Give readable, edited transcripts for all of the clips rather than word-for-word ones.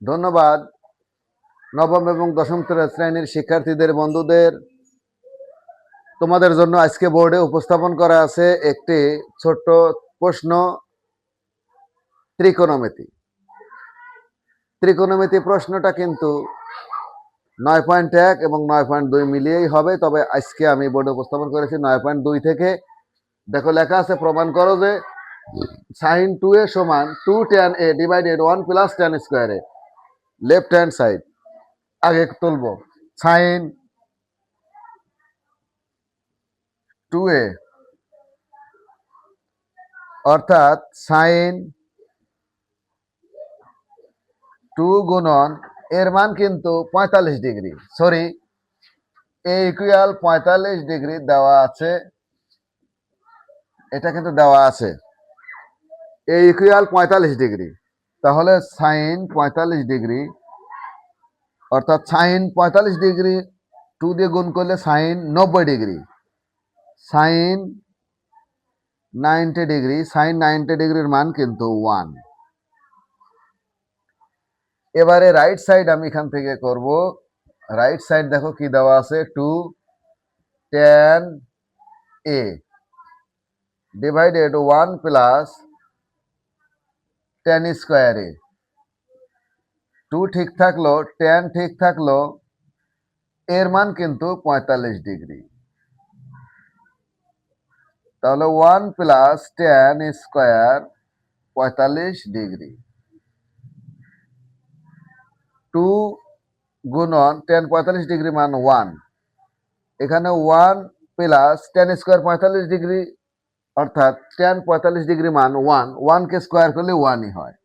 ধন্যবাদ নবম এবং দশম শ্রেণীর শিক্ষার্থীদের বন্ধুদের। তোমাদের জন্য আজকে বোর্ডে উপস্থাপন করা আছে একটি ছোট্ট প্রশ্ন, ত্রিকোণমিতি। ত্রিকোণমিতি প্রশ্নটা কিন্তু 9.1 এবং 9.2 মিলিয়েই হবে, তবে আজকে আমি বোর্ডে উপস্থাপন করেছি 9.2 থেকে। দেখো লেখা আছে, প্রমাণ করো যে sin 2a সমান 2 tan a divided 1 plus tan স্কোয়ারে লেফট হ্যান্ড সাইড। আগে তুলবো sin 2a অর্থাৎ sin 2 গুণন এর মান কিন্তু 45 degree, sorry a equal 45 degree দেওয়া আছে, এটা কিন্তু দেওয়া আছে a ইকুয়াল 45 ডিগ্রি। তাহলে sin 45 ডিগ্রি অর্থাৎ sin 45 ডিগ্রি 2 দিয়ে গুণ করলে sin 90 degree, sin 90 degree, sin 90 ডিগ্রির মান কিন্তু 1। এবারে রাইট সাইড আমি এখান থেকে করব। রাইট সাইড দেখো কি দেওয়া আছে, 2 tan a divided 1 plus tan স্কোয়ারে। 2 ঠিক থাকলো, tan ঠিক থাকলো, এর মান কিন্তু 45 ডিগ্রি। তাহলে 1 প্লাস tan স্কোয়ার 45 ডিগ্রি, 2 গুণন tan 45 ডিগ্রি মান 1, এখানে 1 প্লাস tan স্কোয়ার 45 ডিগ্রি অর্থাৎ tan 45 ডিগ্রি মান 1, 1 কে স্কোয়ার করলে 1ই হয়।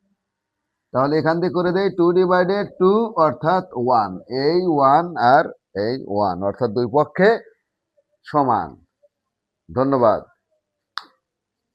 তাহলে এখান থেকে করে দেই 2 ডিভাইডেড 2 অর্থাৎ 1, এই 1 আর এই 1 অর্থাৎ দুই পক্ষে সমান। ধন্যবাদ।